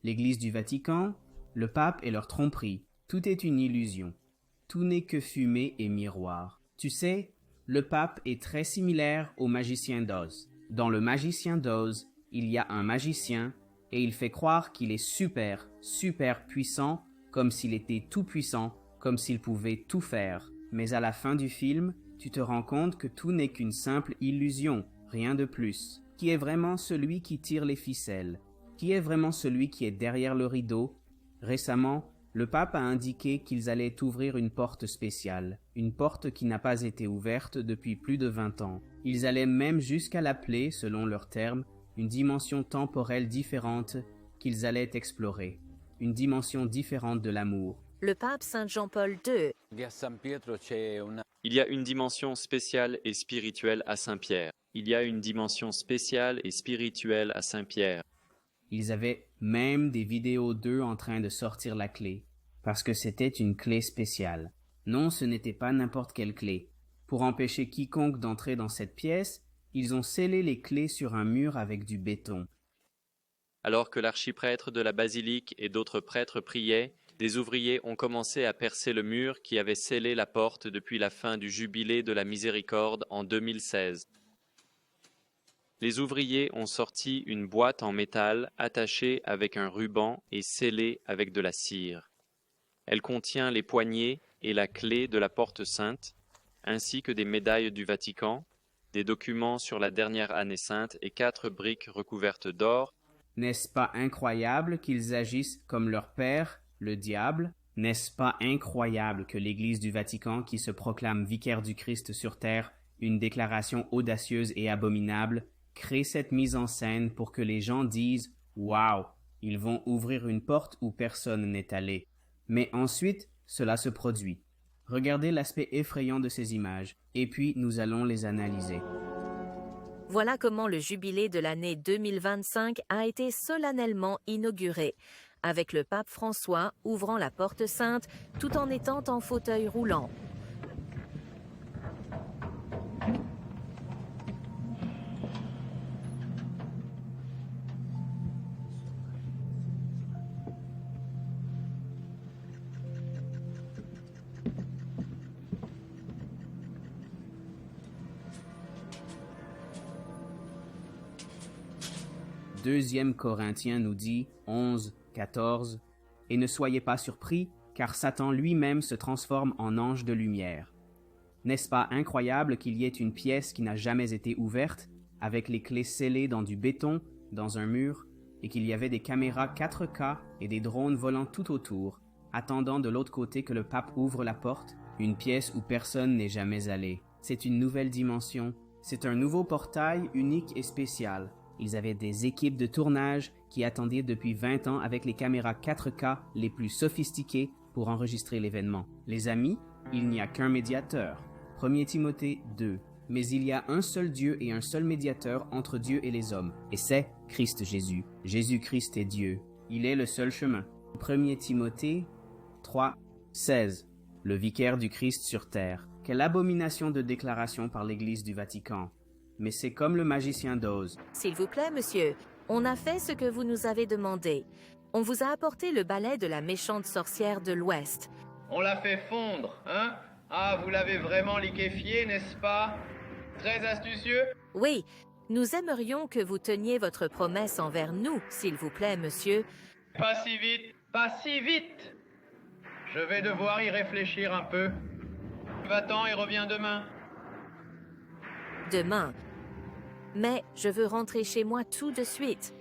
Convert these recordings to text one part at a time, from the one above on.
l'Église du Vatican, le pape et leur tromperie. Tout est une illusion. Tout n'est que fumée et miroir. Tu sais, le pape est très similaire au magicien d'Oz. Dans le magicien d'Oz, il y a un magicien et il fait croire qu'il est super, super puissant, comme s'il était tout puissant, comme s'il pouvait tout faire. Mais à la fin du film, tu te rends compte que tout n'est qu'une simple illusion, rien de plus. Qui est vraiment celui qui tire les ficelles? Qui est vraiment celui qui est derrière le rideau? Récemment, le pape a indiqué qu'ils allaient ouvrir une porte spéciale, une porte qui n'a pas été ouverte depuis plus de 20 ans. Ils allaient même jusqu'à l'appeler, selon leurs termes, une dimension temporelle différente qu'ils allaient explorer, une dimension différente de l'amour. Le pape Saint Jean-Paul II. Il y a une dimension spéciale et spirituelle à Saint-Pierre. Il y a une dimension spéciale et spirituelle à Saint-Pierre. Ils avaient même des vidéos d'eux en train de sortir la clé, parce que c'était une clé spéciale. Non, ce n'était pas n'importe quelle clé. Pour empêcher quiconque d'entrer dans cette pièce, ils ont scellé les clés sur un mur avec du béton. Alors que l'archiprêtre de la basilique et d'autres prêtres priaient, des ouvriers ont commencé à percer le mur qui avait scellé la porte depuis la fin du jubilé de la miséricorde en 2016. Les ouvriers ont sorti une boîte en métal attachée avec un ruban et scellée avec de la cire. Elle contient les poignées et la clé de la porte sainte, ainsi que des médailles du Vatican, des documents sur la dernière année sainte et 4 briques recouvertes d'or. N'est-ce pas incroyable qu'ils agissent comme leur père, le diable? N'est-ce pas incroyable que l'Église du Vatican, qui se proclame vicaire du Christ sur terre, une déclaration audacieuse et abominable, crée cette mise en scène pour que les gens disent « Wow, ils vont ouvrir une porte où personne n'est allé ». Mais ensuite, cela se produit. Regardez l'aspect effrayant de ces images, et puis nous allons les analyser. Voilà comment le jubilé de l'année 2025 a été solennellement inauguré, avec le pape François ouvrant la porte sainte tout en étant en fauteuil roulant. Deuxième Corinthiens nous dit 11, 14 « Et ne soyez pas surpris, car Satan lui-même se transforme en ange de lumière. N'est-ce pas incroyable qu'il y ait une pièce qui n'a jamais été ouverte, avec les clés scellées dans du béton, dans un mur, et qu'il y avait des caméras 4K et des drones volant tout autour, attendant de l'autre côté que le pape ouvre la porte, une pièce où personne n'est jamais allé. C'est une nouvelle dimension, c'est un nouveau portail unique et spécial. Ils avaient des équipes de tournage qui attendaient depuis 20 ans avec les caméras 4K les plus sophistiquées pour enregistrer l'événement. Les amis, il n'y a qu'un médiateur. 1 Timothée 2. Mais il y a un seul Dieu et un seul médiateur entre Dieu et les hommes, et c'est Christ Jésus. Jésus-Christ est Dieu. Il est le seul chemin. 1 Timothée 3, 16. Le vicaire du Christ sur terre. Quelle abomination de déclaration par l'Église du Vatican. Mais c'est comme le magicien d'Oz. S'il vous plaît, monsieur, on a fait ce que vous nous avez demandé. On vous a apporté le balai de la méchante sorcière de l'Ouest. On l'a fait fondre, hein? Ah, vous l'avez vraiment liquéfié, n'est-ce pas? Très astucieux? Oui, nous aimerions que vous teniez votre promesse envers nous, s'il vous plaît, monsieur. Pas si vite, pas si vite! Je vais devoir y réfléchir un peu. Va-t'en et reviens demain. Demain. Mais je veux rentrer chez moi tout de suite.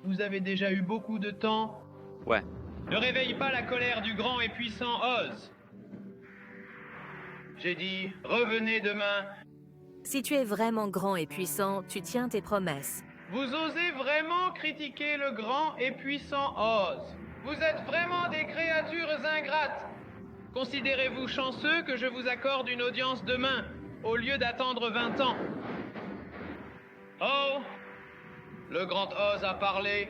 Vous avez déjà eu beaucoup de temps. Ouais. Ne réveille pas la colère du grand et puissant Oz. J'ai dit, revenez demain. Si tu es vraiment grand et puissant, tu tiens tes promesses. Vous osez vraiment critiquer le grand et puissant Oz. Vous êtes vraiment des créatures ingrates. Considérez-vous chanceux que je vous accorde une audience demain, au lieu d'attendre 20 ans. Oh, le grand Oz a parlé.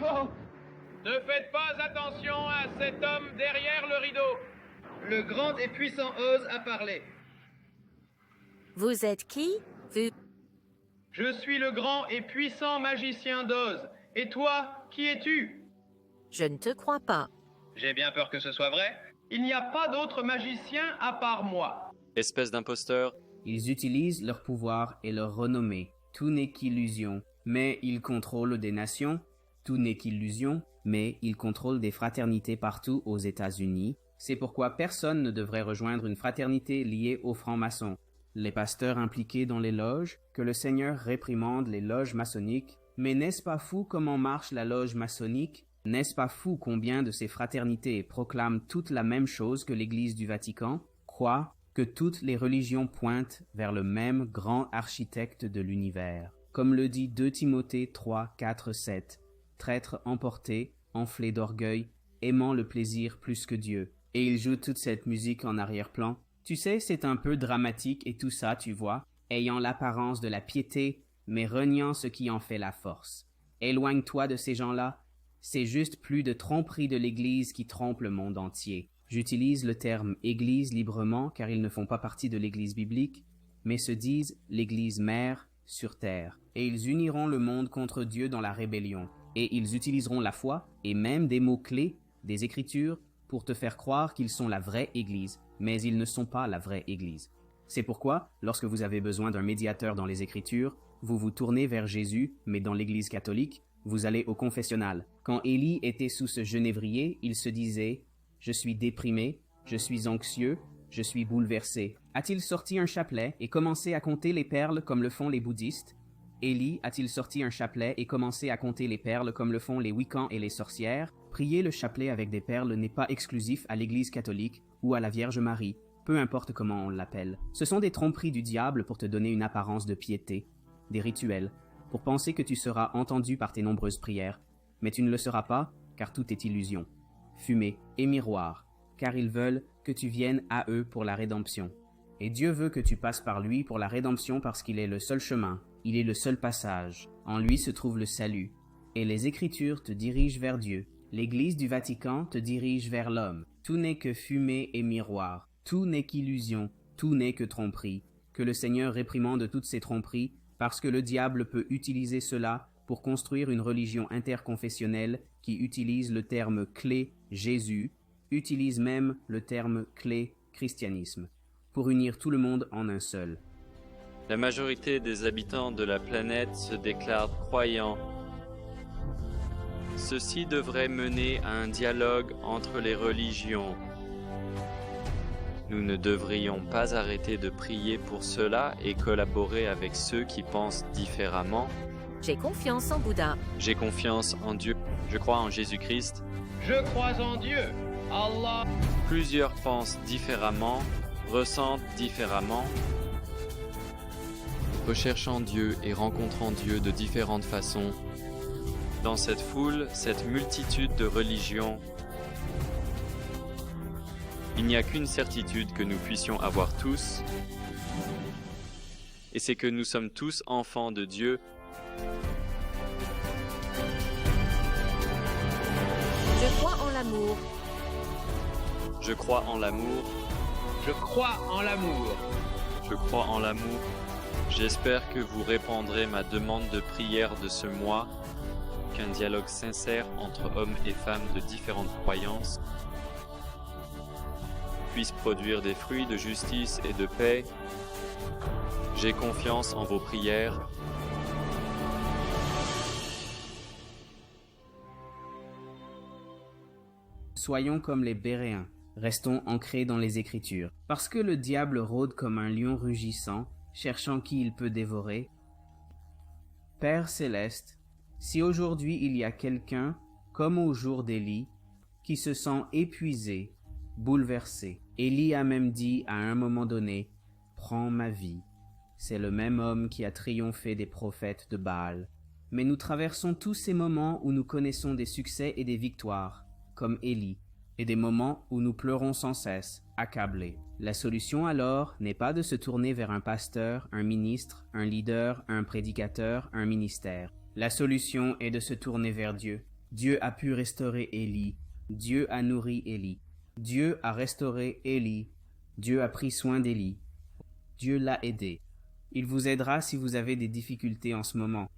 Oh, ne faites pas attention à cet homme derrière le rideau. Le grand et puissant Oz a parlé. Vous êtes qui? Vous... Je suis le grand et puissant magicien d'Oz, Et toi, qui es-tu? Je ne te crois pas. J'ai bien peur que ce soit vrai. Il n'y a pas d'autre magicien à part moi. Espèce d'imposteur, Ils utilisent leur pouvoir et leur renommée. Tout n'est qu'illusion, mais ils contrôlent des nations. Tout n'est qu'illusion, mais ils contrôlent des fraternités partout aux États-Unis. C'est pourquoi personne ne devrait rejoindre une fraternité liée aux francs-maçons. Les pasteurs impliqués dans les loges, que le Seigneur réprimande les loges maçonniques. Mais n'est-ce pas fou comment marche la loge maçonnique? N'est-ce pas fou combien de ces fraternités proclament toutes la même chose que l'Église du Vatican? Quoi? Que toutes les religions pointent vers le même grand architecte de l'univers. Comme le dit 2 Timothée 3, 4, 7. Traître emporté, enflé d'orgueil, aimant le plaisir plus que Dieu. Et il joue toute cette musique en arrière-plan. Tu sais, c'est un peu dramatique et tout ça, tu vois, ayant l'apparence de la piété, mais reniant ce qui en fait la force. Éloigne-toi de ces gens-là. C'est juste plus de tromperie de l'Église qui trompe le monde entier. J'utilise le terme Église librement car ils ne font pas partie de l'Église biblique, mais se disent l'Église mère sur terre. Et ils uniront le monde contre Dieu dans la rébellion. Et ils utiliseront la foi et même des mots-clés, des Écritures, pour te faire croire qu'ils sont la vraie Église, mais ils ne sont pas la vraie Église. C'est pourquoi, lorsque vous avez besoin d'un médiateur dans les Écritures, vous vous tournez vers Jésus, mais dans l'Église catholique, vous allez au confessionnal. Quand Élie était sous ce genévrier, il se disait « Je suis déprimé, je suis anxieux, je suis bouleversé. » A-t-il sorti un chapelet et commencé à compter les perles comme le font les bouddhistes? Élie a-t-il sorti un chapelet et commencé à compter les perles comme le font les Wiccans et les sorcières? Prier le chapelet avec des perles n'est pas exclusif à l'Église catholique ou à la Vierge Marie, peu importe comment on l'appelle. Ce sont des tromperies du diable pour te donner une apparence de piété, des rituels, pour penser que tu seras entendu par tes nombreuses prières, mais tu ne le seras pas, car tout est illusion, fumée et miroir, car ils veulent que tu viennes à eux pour la rédemption. Et Dieu veut que tu passes par lui pour la rédemption parce qu'il est le seul chemin, il est le seul passage, en lui se trouve le salut. Et les Écritures te dirigent vers Dieu, l'Église du Vatican te dirige vers l'homme. Tout n'est que fumée et miroir, tout n'est qu'illusion, tout n'est que tromperie. Que le Seigneur réprimande toutes ces tromperies, parce que le diable peut utiliser cela pour construire une religion interconfessionnelle qui utilise le terme clé Jésus, utilise même le terme clé christianisme, pour unir tout le monde en un seul. la majorité des habitants de la planète se déclarent croyants. Ceci devrait mener à un dialogue entre les religions. Nous ne devrions pas arrêter de prier pour cela et collaborer avec ceux qui pensent différemment. J'ai confiance en Bouddha. J'ai confiance en Dieu. Je crois en Jésus-Christ. Je crois en Dieu. Allah. Plusieurs pensent différemment, ressentent différemment, recherchant Dieu et rencontrant Dieu de différentes façons. Dans cette foule, cette multitude de religions, il n'y a qu'une certitude que nous puissions avoir tous, et c'est que nous sommes tous enfants de Dieu. Je crois en l'amour. Je crois en l'amour. Je crois en l'amour. Je crois en l'amour. J'espère que vous répondrez ma demande de prière de ce mois, qu'un dialogue sincère entre hommes et femmes de différentes croyances puisse produire des fruits de justice et de paix. J'ai confiance en vos prières. Soyons comme les Béréens, restons ancrés dans les Écritures. Parce que le diable rôde comme un lion rugissant, cherchant qui il peut dévorer. Père céleste, si aujourd'hui il y a quelqu'un, comme au jour d'Élie, qui se sent épuisé, bouleversé, Élie a même dit à un moment donné, « Prends ma vie ». C'est le même homme qui a triomphé des prophètes de Baal. Mais nous traversons tous ces moments où nous connaissons des succès et des victoires, comme Élie, et des moments où nous pleurons sans cesse, accablés. La solution alors n'est pas de se tourner vers un pasteur, un ministre, un leader, un prédicateur, un ministère. La solution est de se tourner vers Dieu. Dieu a pu restaurer Élie. Dieu a nourri Élie. Dieu a restauré Élie. Dieu a pris soin d'Élie. Dieu l'a aidé. Il vous aidera si vous avez des difficultés en ce moment.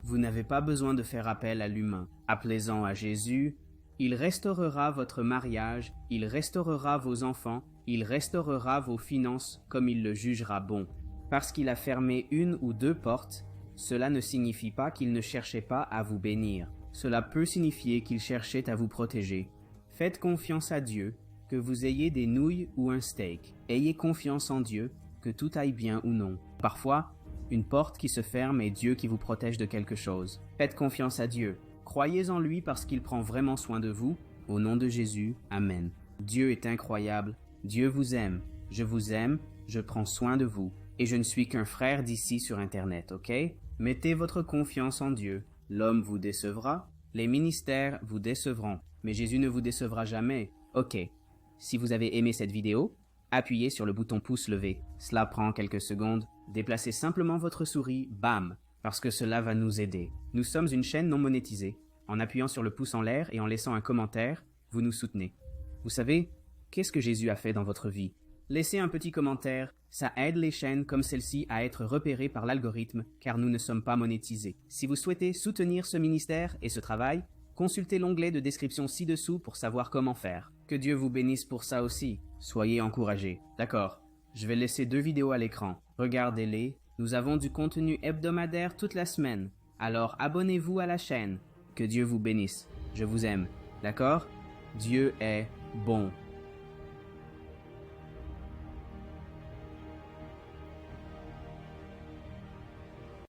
Vous n'avez pas besoin de faire appel à l'humain. Appelez-en à Jésus. Il restaurera votre mariage, il restaurera vos enfants, il restaurera vos finances comme il le jugera bon. Parce qu'il a fermé une ou deux portes, cela ne signifie pas qu'il ne cherchait pas à vous bénir. Cela peut signifier qu'il cherchait à vous protéger. Faites confiance à Dieu, que vous ayez des nouilles ou un steak. Ayez confiance en Dieu, que tout aille bien ou non. Parfois, une porte qui se ferme est Dieu qui vous protège de quelque chose. Faites confiance à Dieu. Croyez en lui parce qu'il prend vraiment soin de vous. Au nom de Jésus, Amen. Dieu est incroyable. Dieu vous aime. Je prends soin de vous. Et je ne suis qu'un frère d'ici sur Internet, ok? Mettez votre confiance en Dieu. L'homme vous décevra, les ministères vous décevront, mais Jésus ne vous décevra jamais. Ok. Si vous avez aimé cette vidéo, appuyez sur le bouton pouce levé. Cela prend quelques secondes. Déplacez simplement votre souris, bam, parce que cela va nous aider. Nous sommes une chaîne non monétisée. En appuyant sur le pouce en l'air et en laissant un commentaire, vous nous soutenez. Vous savez, qu'est-ce que Jésus a fait dans votre vie? Laissez un petit commentaire, ça aide les chaînes comme celle-ci à être repérées par l'algorithme car nous ne sommes pas monétisés. Si vous souhaitez soutenir ce ministère et ce travail, consultez l'onglet de description ci-dessous pour savoir comment faire. Que Dieu vous bénisse pour ça aussi. Soyez encouragés. D'accord, je vais laisser 2 vidéos à l'écran. Regardez-les. Nous avons du contenu hebdomadaire toute la semaine. Alors abonnez-vous à la chaîne. Que Dieu vous bénisse. Je vous aime. D'accord? Dieu est bon.